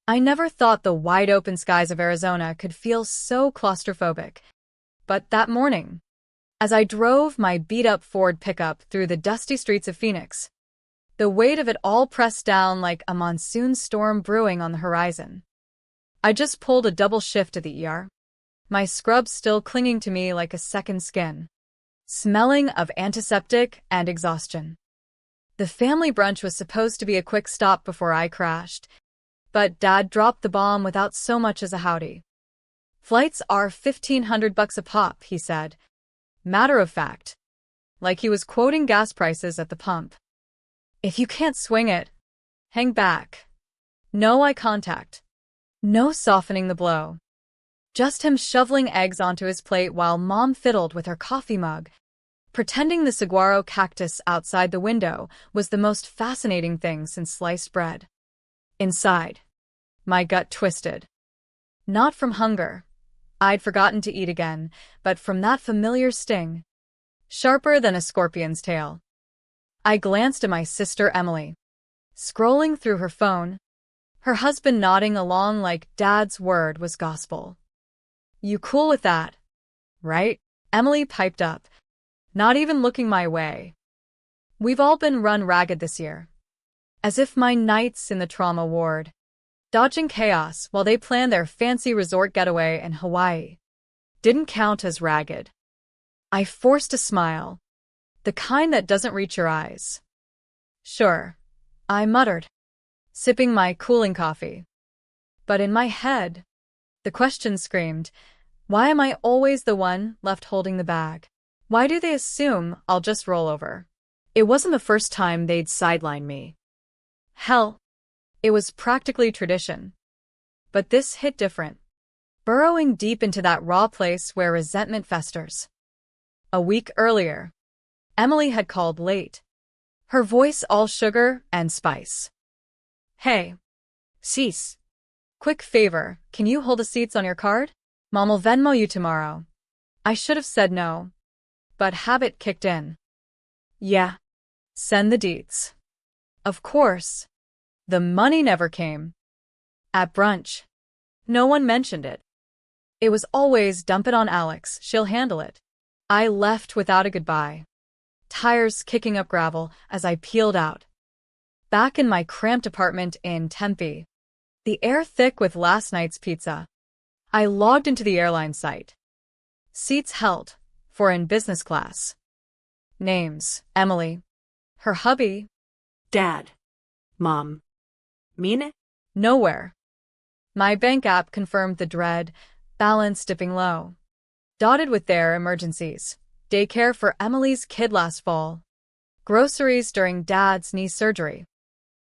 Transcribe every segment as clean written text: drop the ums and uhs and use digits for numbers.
I never thought the wide-open skies of Arizona could feel so claustrophobic. But that morning, as I drove my beat-up Ford pickup through the dusty streets of Phoenix, the weight of it all pressed down like a monsoon storm brewing on the horizon. I just pulled a double shift to the ER, my scrubs still clinging to me like a second skin, smelling of antiseptic and exhaustion. The family brunch was supposed to be a quick stop before I crashed, but Dad dropped the bomb without so much as a howdy. "Flights are $1,500 a pop," he said. Matter of fact, like he was quoting gas prices at the pump. "If you can't swing it, hang back." No eye contact. No softening the blow. Just him shoveling eggs onto his plate while Mom fiddled with her coffee mug, pretending the saguaro cactus outside the window was the most fascinating thing since sliced bread. Inside, my gut twisted. Not from hunger. I'd forgotten to eat again, but from that familiar sting, sharper than a scorpion's tail. I glanced at my sister Emily, scrolling through her phone, her husband nodding along like Dad's word was gospel. "You cool with that, right?" Emily piped up, not even looking my way. "We've all been run ragged this year." As if my nights in the trauma ward, dodging chaos while they planned their fancy resort getaway in Hawaii, didn't count as ragged. I forced a smile, the kind that doesn't reach your eyes. "Sure," I muttered, sipping my cooling coffee. But in my head, the question screamed, why am I always the one left holding the bag? Why do they assume I'll just roll over? It wasn't the first time they'd sidelined me. Hell, it was practically tradition. But this hit different, burrowing deep into that raw place where resentment festers. A week earlier, Emily had called late, her voice all sugar and spice. "Hey, sis, quick favor, can you hold the seats on your card? Mom'll Venmo you tomorrow." I should have said no, but habit kicked in. "Yeah, send the deets." Of course. The money never came. At brunch, no one mentioned it. It was always dump it on Alex, she'll handle it. I left without a goodbye, tires kicking up gravel as I peeled out. Back in my cramped apartment in Tempe, the air thick with last night's pizza, I logged into the airline site. Seats held, for in business class. Names: Emily. Her hubby: Dad. Mom. Mine? Nowhere. My bank app confirmed the dread, balance dipping low. Dotted with their emergencies. Daycare for Emily's kid last fall. Groceries during Dad's knee surgery.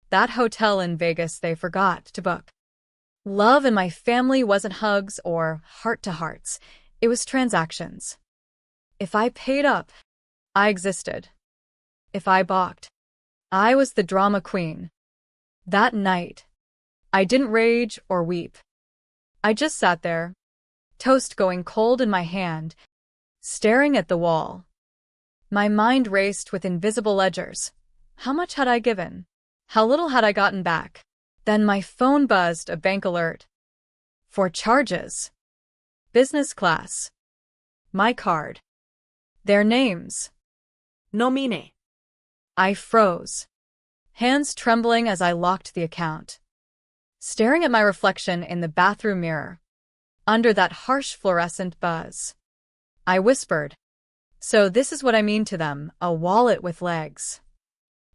That hotel in Vegas they forgot to book. Love in my family wasn't hugs or heart-to-hearts. It was transactions. If I paid up, I existed. If I balked, I was the drama queen. That night, I didn't rage or weep. I just sat there, toast going cold in my hand, staring at the wall. My mind raced with invisible ledgers. How much had I given? How little had I gotten back? Then my phone buzzed a bank alert. For charges. Business class. My card. Their names. Nomine. I froze, hands trembling as I locked the account. Staring at my reflection in the bathroom mirror, under that harsh fluorescent buzz, I whispered, "So this is what I mean to them, a wallet with legs."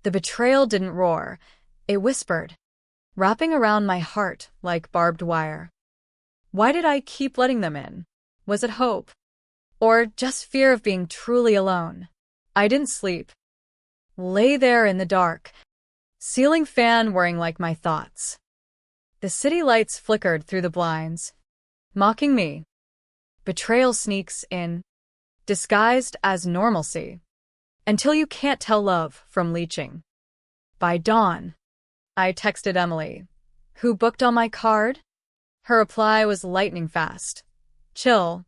The betrayal didn't roar, it whispered, wrapping around my heart like barbed wire. Why did I keep letting them in? Was it hope? Or just fear of being truly alone? I didn't sleep. Lay there in the dark, ceiling fan whirring like my thoughts. The city lights flickered through the blinds, mocking me. Betrayal sneaks in, disguised as normalcy, until you can't tell love from leeching. By dawn, I texted Emily, "Who booked on my card?" Her reply was lightning fast. "Chill.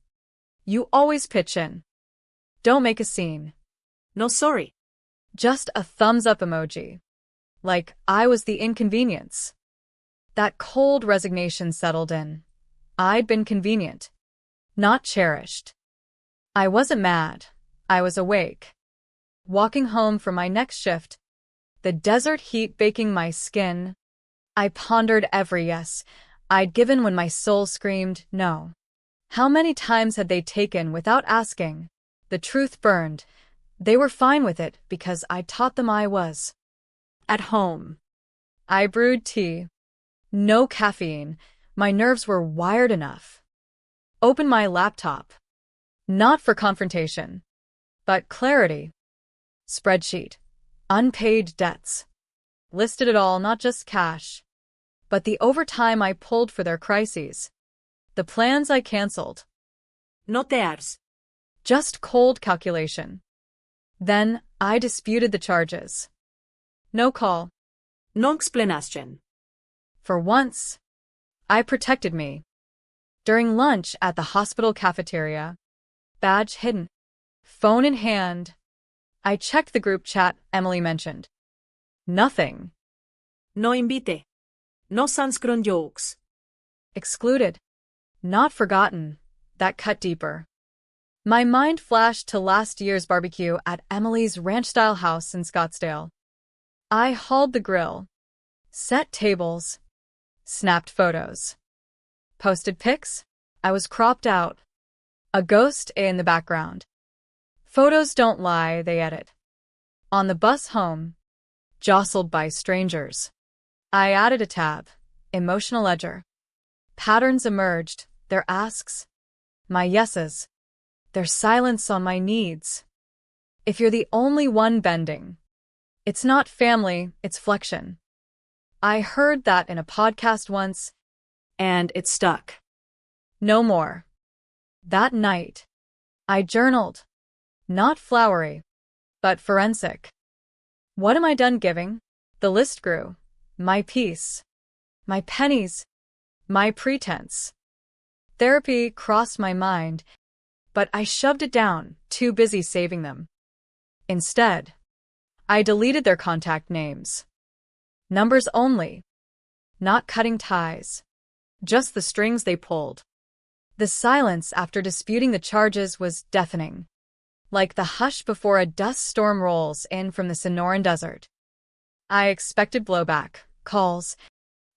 You always pitch in. Don't make a scene." No sorry. Just a thumbs up emoji. Like I was the inconvenience. That cold resignation settled in. I'd been convenient, not cherished. I wasn't mad. I was awake. Walking home from my next shift, the desert heat baking my skin, I pondered every yes I'd given when my soul screamed no. How many times had they taken without asking? The truth burned. They were fine with it because I taught them I was at home. I brewed tea. No caffeine. My nerves were wired enough. Opened my laptop. Not for confrontation, but clarity. Spreadsheet. Unpaid debts. Listed it all, not just cash, but the overtime I pulled for their crises. The plans I canceled. No te ards. Just cold calculation. Then I disputed the charges. No call. No explanation. For once, I protected me. During lunch at the hospital cafeteria, badge hidden, phone in hand, I checked the group chat Emily mentioned. Nothing. No invite. No sunscreen jokes. Excluded. Not forgotten. That cut deeper. My mind flashed to last year's barbecue at Emily's ranch-style house in Scottsdale. I hauled the grill, set tables, snapped photos. Posted pics. I was cropped out. A ghost in the background. Photos don't lie, they edit. On the bus home, jostled by strangers, I added a tab, emotional ledger. Patterns emerged, their asks, my yeses, their silence on my needs. If you're the only one bending, it's not family, it's flexion. I heard that in a podcast once, And it stuck. no more. That night, I journaled. Not flowery, but forensic. What am I done giving? The list grew. My peace. My pennies. My pretense. Therapy crossed my mind, but I shoved it down, too busy saving them. Instead, I deleted their contact names. Numbers only. Not cutting ties. Just the strings they pulled. The silence after disputing the charges was deafening. Like the hush before a dust storm rolls in from the Sonoran Desert. I expected blowback, calls,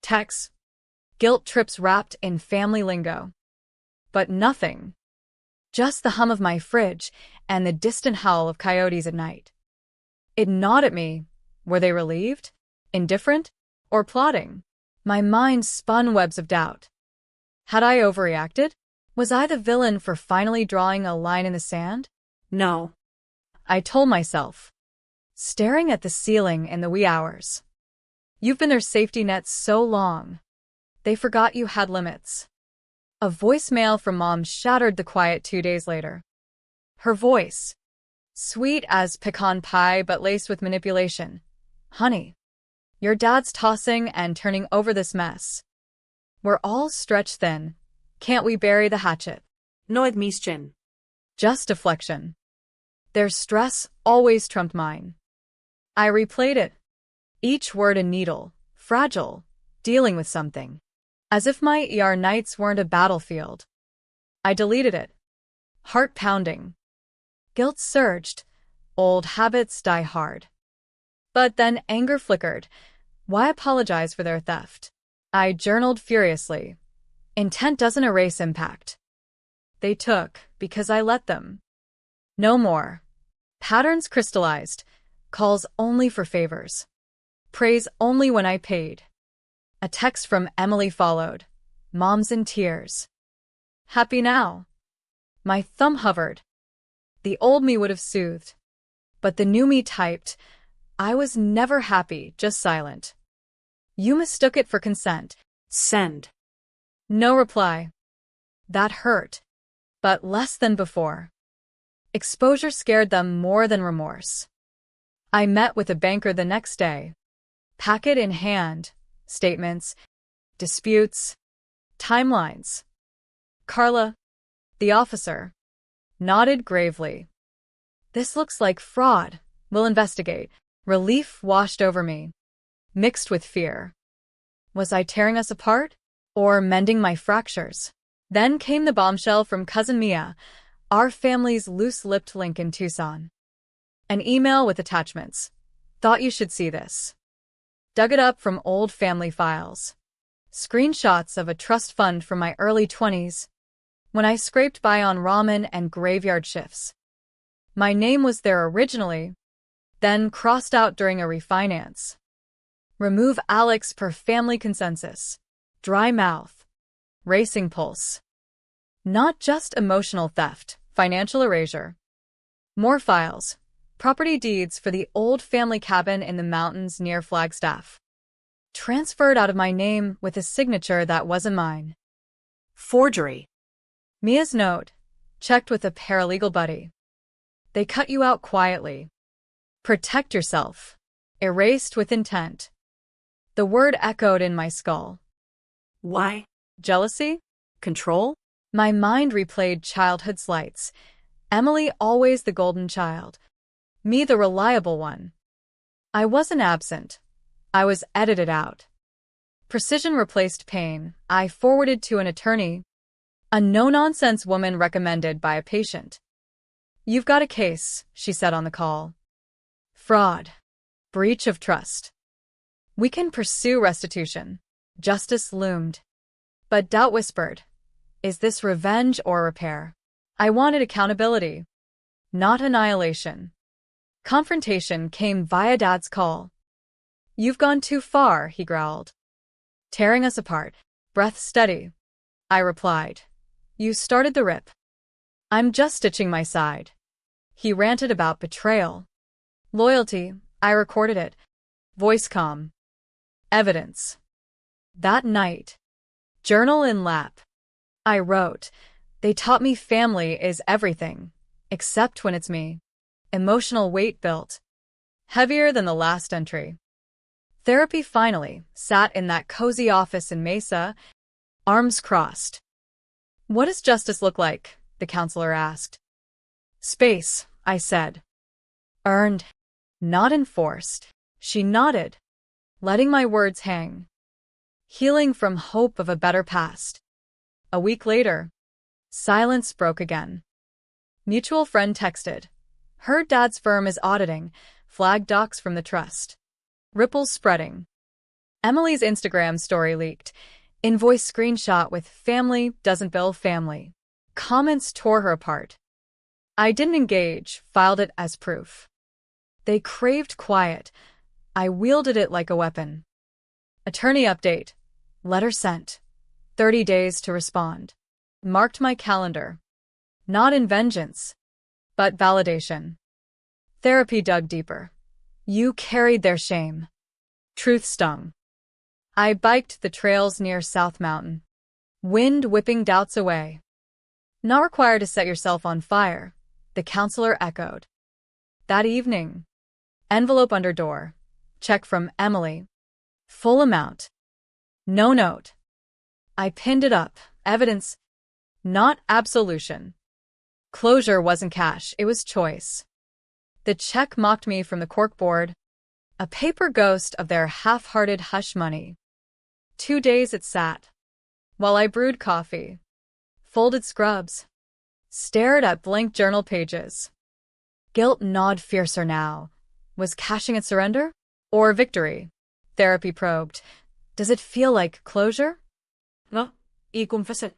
texts, guilt trips wrapped in family lingo. But nothing. Just the hum of my fridge and the distant howl of coyotes at night. It gnawed at me. Were they relieved, indifferent, or plotting? My mind spun webs of doubt. Had I overreacted? Was I the villain for finally drawing a line in the sand? No. I told myself, staring at the ceiling in the wee hours. You've been their safety net so long. They forgot you had limits. A voicemail from Mom shattered the quiet 2 days later. Her voice, sweet as pecan pie but laced with manipulation. Honey, your dad's tossing and turning over this mess. We're all stretched thin. Can't we bury the hatchet? No admission. Just deflection. Their stress always trumped mine. I replayed it. Each word a needle, fragile, dealing with something. As if my ER nights weren't a battlefield. I deleted it. Heart pounding. Guilt surged. Old habits die hard. But then anger flickered. Why apologize for their theft? I journaled furiously. Intent doesn't erase impact. They took, because I let them. No more. Patterns crystallized. Calls only for favors. Praise only when I paid. A text from Emily followed. Mom's in tears. Happy now. My thumb hovered. The old me would have soothed. But the new me typed, I was never happy, just silent. You mistook it for consent. Send. No reply. That hurt. But less than before. Exposure scared them more than remorse. I met with a banker the next day. Packet in hand. Statements. Disputes. Timelines. Carla, the officer, nodded gravely. This looks like fraud. We'll investigate. Relief washed over me, mixed with fear. Was I tearing us apart? Or mending my fractures? Then came the bombshell from Cousin Mia, our family's loose-lipped link in Tucson. An email with attachments. Thought you should see this. Dug it up from old family files. Screenshots of a trust fund from my early 20s, when I scraped by on ramen and graveyard shifts. My name was there originally, then crossed out during a refinance. Remove Alex per family consensus. Dry mouth. Racing pulse. Not just emotional theft, financial erasure. More files. Property deeds for the old family cabin in the mountains near Flagstaff. Transferred out of my name with a signature that wasn't mine. Forgery. Mia's note. Checked with a paralegal buddy. They cut you out quietly. Protect yourself. Erased with intent. The word echoed in my skull. Why? Jealousy? Control? My mind replayed childhood slights. Emily always the golden child. Me the reliable one. I wasn't absent. I was edited out. Precision replaced pain. I forwarded to an attorney. A no-nonsense woman recommended by a patient. You've got a case, she said on the call. Fraud. Breach of trust. We can pursue restitution. Justice loomed. But doubt whispered. Is this revenge or repair? I wanted accountability, not annihilation. Confrontation came via Dad's call. You've gone too far, he growled. Tearing us apart. Breath steady. I replied. You started the rip. I'm just stitching my side. He ranted about betrayal. Loyalty. I recorded it. Voice calm. Evidence. That night. Journal in lap. I wrote, they taught me family is everything, except when it's me. Emotional weight built. Heavier than the last entry. Therapy finally sat in that cozy office in Mesa, arms crossed. What does justice look like? The counselor asked. Space, I said. Earned, not enforced. She nodded, letting my words hang. Healing from hope of a better past. A week later, silence broke again. Mutual friend texted. Heard Dad's firm is auditing. Flag docs from the trust. Ripples spreading. Emily's Instagram story leaked. Invoice screenshot with family doesn't bill family. Comments tore her apart. I didn't engage, filed it as proof. They craved quiet. I wielded it like a weapon. Attorney update. Letter sent. 30 days to respond. Marked my calendar. Not in vengeance, but validation. Therapy dug deeper. You carried their shame. Truth stung. I biked the trails near South Mountain. Wind whipping doubts away. Not required to set yourself on fire, the counselor echoed. That evening. Envelope under door. Check from Emily. Full amount. No note. I pinned it up. Evidence. Not absolution. Closure wasn't cash, it was choice. The check mocked me from the corkboard. A paper ghost of their half-hearted hush money. 2 days it sat. While I brewed coffee. Folded scrubs. Stared at blank journal pages. Guilt gnawed fiercer now. Was cashing at surrender? Or victory? Therapy probed. Does it feel like closure? No, y confesé.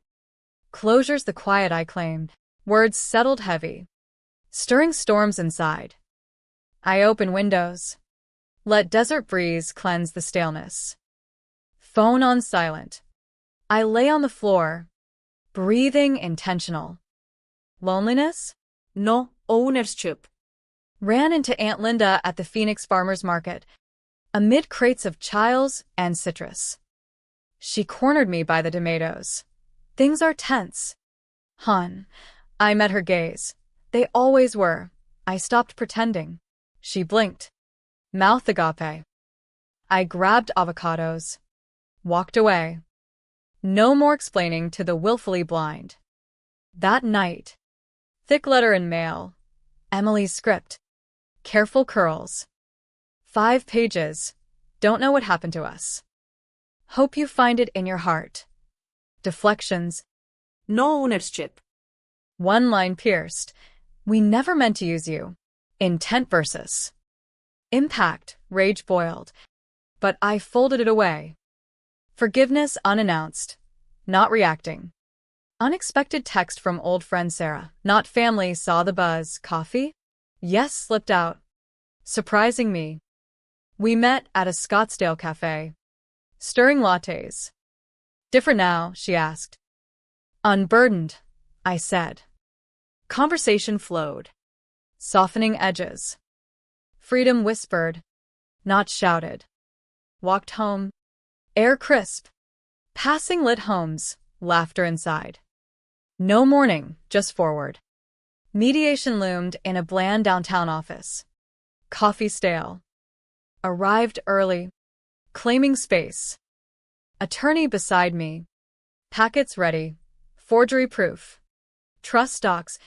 Closure's the quiet I claimed. Words settled heavy. Stirring storms inside. I open windows. Let desert breeze cleanse the staleness. Phone on silent. I lay on the floor. Breathing intentional. Loneliness? No, ownership. Ran into Aunt Linda at the Phoenix Farmers Market, amid crates of chiles and citrus. She cornered me by the tomatoes. Things are tense. Hon. I met her gaze. They always were. I stopped pretending. She blinked. Mouth agape. I grabbed avocados. Walked away. No more explaining to the willfully blind. That night. Thick letter in mail. Emily's script. Careful curls. 5 pages. Don't know what happened to us. Hope you find it in your heart. Deflections. No ownership. One line pierced. We never meant to use you. Intent versus impact. Rage boiled. But I folded it away. Forgiveness unannounced. Not reacting. Unexpected text from old friend Sarah. Not family. Saw the buzz. Coffee? Yes, slipped out. Surprising me. We met at a Scottsdale cafe. Stirring lattes. Different now, she asked. Unburdened, I said. Conversation flowed. Softening edges. Freedom whispered, not shouted. Walked home. Air crisp. Passing lit homes, laughter inside. No mourning, just forward. Mediation loomed in a bland downtown office. Coffee stale. Arrived early. Claiming space. Attorney beside me. Packets ready. Forgery proof. Trust docs.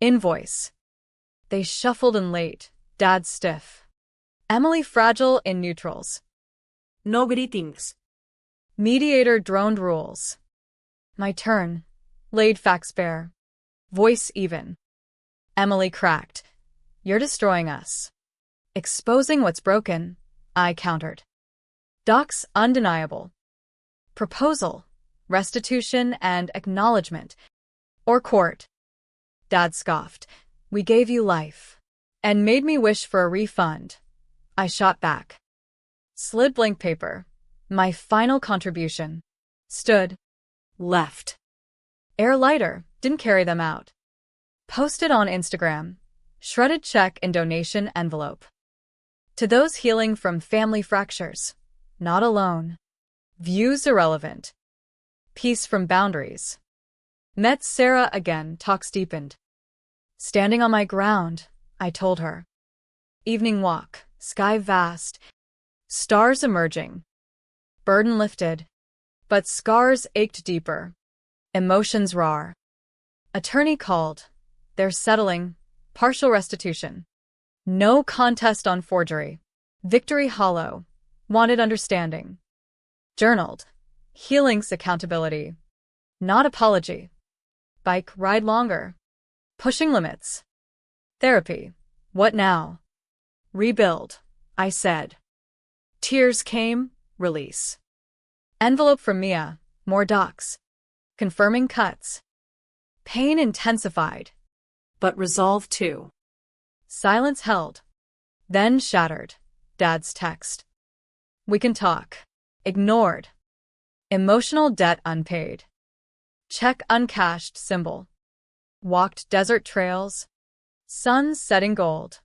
Invoice. They shuffled in late. Dad stiff. Emily fragile in neutrals. No greetings. Mediator droned rules. My turn. Laid facts bare. Voice even. Emily cracked. You're destroying us. Exposing what's broken, I countered. Docs undeniable. Proposal, restitution and acknowledgement. Or court. Dad scoffed. We gave you life. And made me wish for a refund. I shot back. Slid blank paper. My final contribution. Stood. Left. Air lighter. Didn't carry them out. Posted on Instagram. Shredded check in donation envelope. To those healing from family fractures. Not alone. Views irrelevant. Peace from boundaries. Met Sarah again, talks deepened. Standing on my ground, I told her. Evening walk, sky vast, stars emerging. Burden lifted, but scars ached deeper. Emotions raw. Attorney called. They're settling, partial restitution. No contest on forgery. Victory hollow. Wanted understanding. Journaled. Healing's accountability. Not apology. Bike ride longer. Pushing limits. Therapy. What now? Rebuild, I said. Tears came, release. Envelope from Mia, more docs. Confirming cuts. Pain intensified. But resolve too. Silence held. Then shattered. Dad's text. We can talk. Ignored. Emotional debt unpaid. Check uncashed symbol. Walked desert trails. Suns setting gold.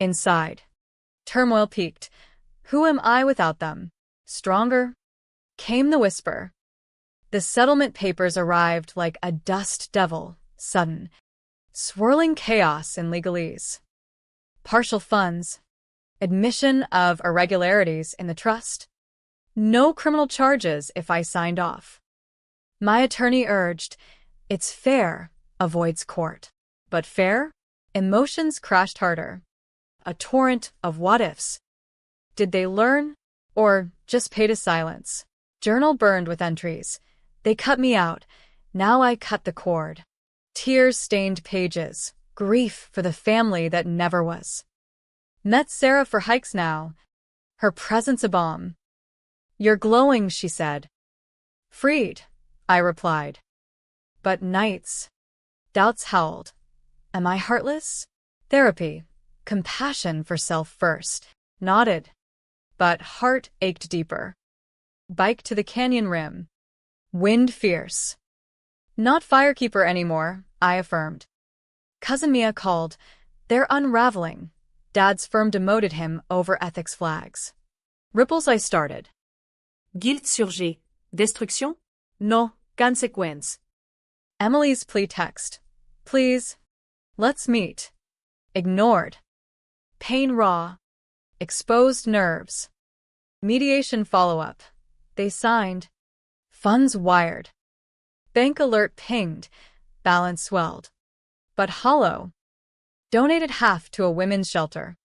Inside. Turmoil peaked. Who am I without them? Stronger? Came the whisper. The settlement papers arrived like a dust devil, sudden. Swirling chaos in legalese. Partial funds. Admission of irregularities in the trust. No criminal charges if I signed off. My attorney urged, it's fair, avoids court. But fair? Emotions crashed harder. A torrent of what-ifs. Did they learn? Or just pay to silence? Journal burned with entries. They cut me out. Now I cut the cord. Tears-stained pages. Grief for the family that never was. Met Sarah for hikes now. Her presence a balm. You're glowing, she said. Freed, I replied. But nights. Doubts howled. Am I heartless? Therapy. Compassion for self first. Nodded. But heart ached deeper. Bike to the canyon rim. Wind fierce. Not firekeeper anymore, I affirmed. Cousin Mia called. They're unraveling. Dad's firm demoted him over ethics flags. Ripples I started. Guilt surgit. Destruction? No. Consequence. Emily's plea text. Please. Let's meet. Ignored. Pain raw. Exposed nerves. Mediation follow-up. They signed. Funds wired. Bank alert pinged. Balance swelled. But hollow. Donated half to a women's shelter.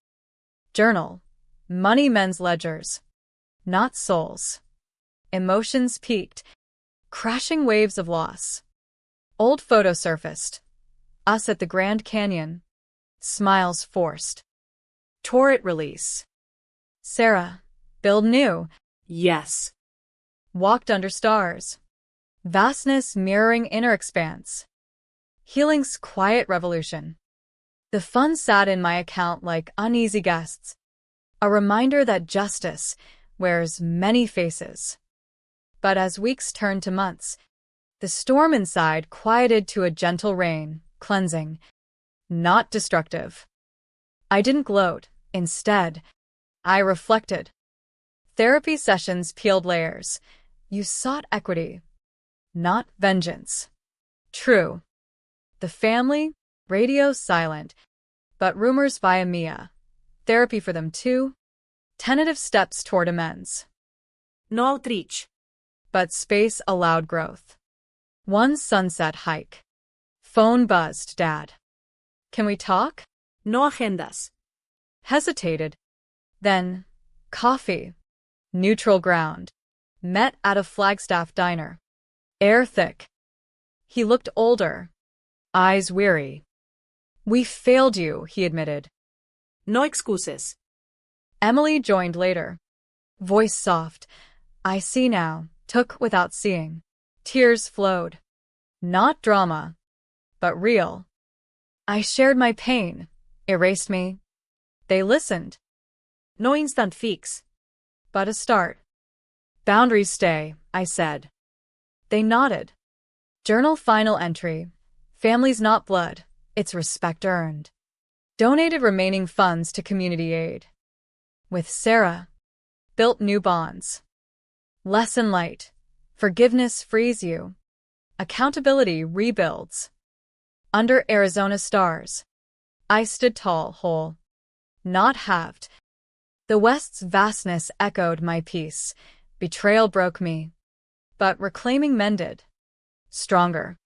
Journal. Money men's ledgers. Not souls. Emotions peaked, crashing waves of loss. Old photo surfaced. Us at the Grand Canyon. Smiles forced. Torrent release. Sarah. Build new. Yes. Walked under stars. Vastness mirroring inner expanse. Healing's quiet revolution. The funds sat in my account like uneasy guests. A reminder that justice wears many faces. But as weeks turned to months, the storm inside quieted to a gentle rain, cleansing, not destructive. I didn't gloat. Instead, I reflected. Therapy sessions peeled layers. You sought equity, not vengeance. True. The family, radio silent, but rumors via Mia. Therapy for them too. Tentative steps toward amends. No outreach. But space allowed growth. One sunset hike. Phone buzzed, Dad. Can we talk? No agendas. Hesitated. Then, coffee. Neutral ground. Met at a Flagstaff diner. Air thick. He looked older. Eyes weary. We failed you, he admitted. No excuses. Emily joined later. Voice soft. I see now. Took without seeing. Tears flowed. Not drama, but real. I shared my pain. Erased me. They listened. No instant fix. But a start. Boundaries stay, I said. They nodded. Journal final entry. Family's not blood. It's respect earned. Donated remaining funds to community aid. With Sarah. Built new bonds. Lesson light. Forgiveness frees you. Accountability rebuilds. Under Arizona stars. I stood tall, whole. Not halved. The West's vastness echoed my peace. Betrayal broke me. But reclaiming mended. Stronger.